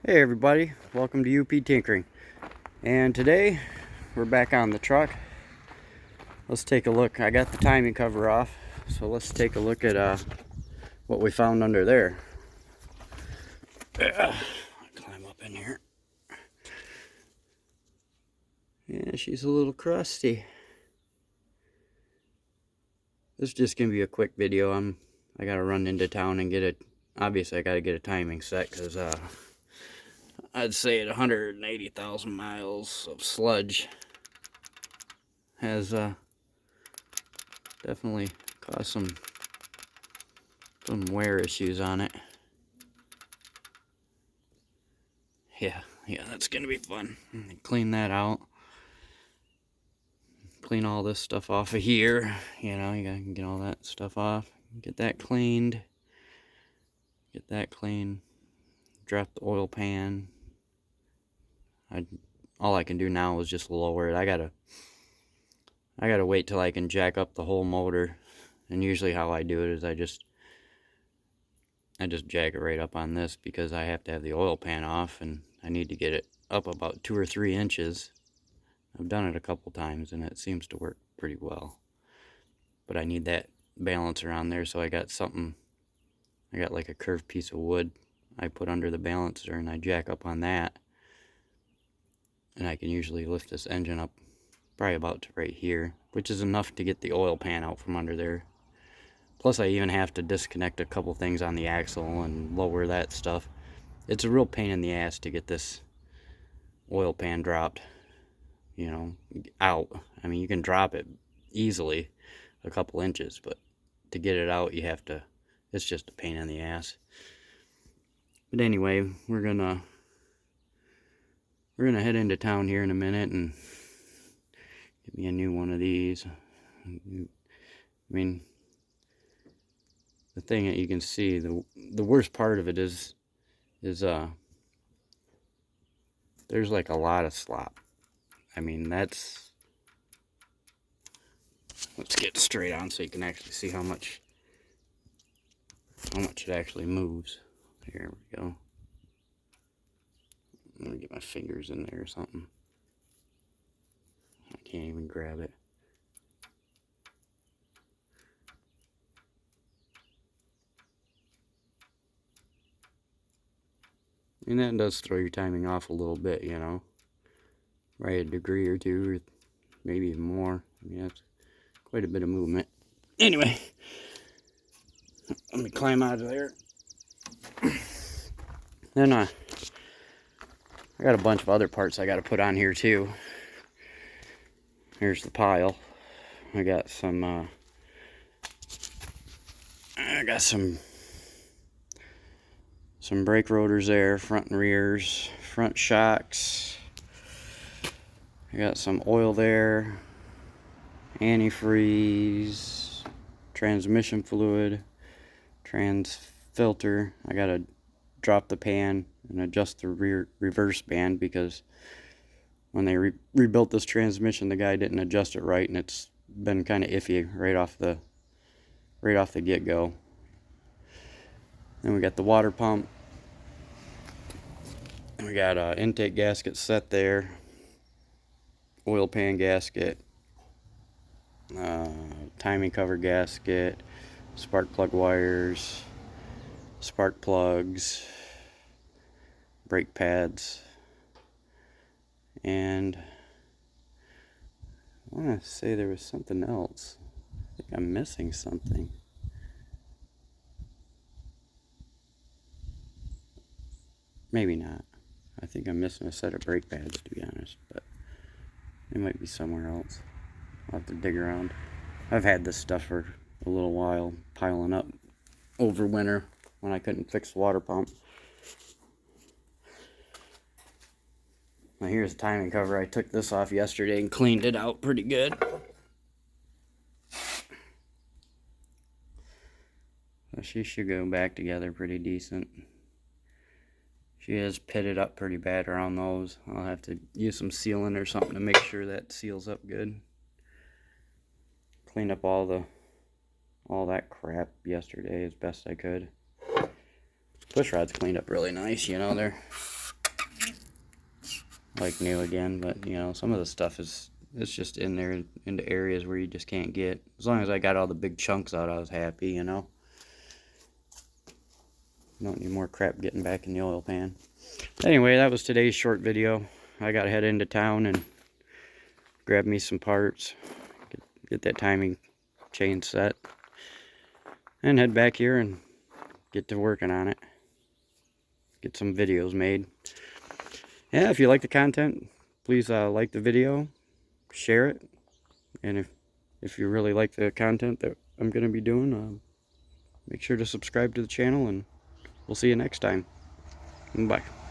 Hey everybody, welcome to UP Tinkering. And today we're back on the truck. Let's take a look. I got the timing cover off, so let's take a look at what we found under there. Climb up in here. Yeah, she's a little crusty. This is just gonna be a quick video. I gotta run into town and get it. Obviously I gotta get a timing set because I'd say at 180,000 miles of sludge has definitely caused some wear issues on it. Yeah, that's gonna be fun. Clean that out. Clean all this stuff off of here. You know, you gotta get all that stuff off. Get that cleaned. Get that clean. Drop the oil pan. All I can do now is just lower it. I gotta wait till I can jack up the whole motor. And usually how I do it is I just jack it right up on this because I have to have the oil pan off and I need to get it up about 2 or 3 inches. I've done it a couple times and it seems to work pretty well. But I need that balancer on there, so I got like a curved piece of wood I put under the balancer and I jack up on that. And I can usually lift this engine up probably about to right here, which is enough to get the oil pan out from under there. Plus I even have to disconnect a couple things on the axle and lower that stuff. It's a real pain in the ass to get this oil pan dropped, you know, out. I mean, you can drop it easily a couple inches, but to get it out, you have to, it's just a pain in the ass. But anyway, we're gonna head into town here in a minute and get me a new one of these. I mean, the thing that you can see, the worst part of it is there's like a lot of slop. I mean, let's get straight on so you can actually see how much it actually moves. Here we go. I'm gonna get my fingers in there or something. I can't even grab it. And that does throw your timing off a little bit, you know. Right, a degree or two, or maybe even more. I mean, that's quite a bit of movement. Anyway, let me climb out of there. Then I got a bunch of other parts I got to put on here too. Here's the pile. I got some brake rotors there, front and rears, front shocks. I got some oil there, antifreeze, transmission fluid, trans filter. I gotta drop the pan and adjust the reverse band because when they rebuilt this transmission, the guy didn't adjust it right, and it's been kind of iffy right off the get-go. Then we got the water pump. We got intake gasket set there, oil pan gasket, timing cover gasket, spark plug wires, spark plugs, brake pads, and I want to say there was something else. I think I'm missing something. Maybe not. I think I'm missing a set of brake pads, to be honest, but it might be somewhere else. I'll have to dig around. I've had this stuff for a little while, piling up over winter when I couldn't fix the water pump. Now here's the timing cover. I took this off yesterday and cleaned it out pretty good. So she should go back together pretty decent. She is pitted up pretty bad around those. I'll have to use some sealant or something to make sure that seals up good. Cleaned up all that crap yesterday as best I could. Push rod's cleaned up really nice, you know. like new again. But you know, some of the stuff is, it's just in there into areas where you just can't get. As long as I got all the big chunks out, I was happy, you know. Don't need more crap getting back in the oil pan. Anyway, that was today's short video. I gotta head into town and grab me some parts, get that timing chain set, and head back here and get to working on it. Get some videos made. Yeah, if you like the content, please like the video, share it, and if you really like the content that I'm going to be doing, make sure to subscribe to the channel, and we'll see you next time. Bye.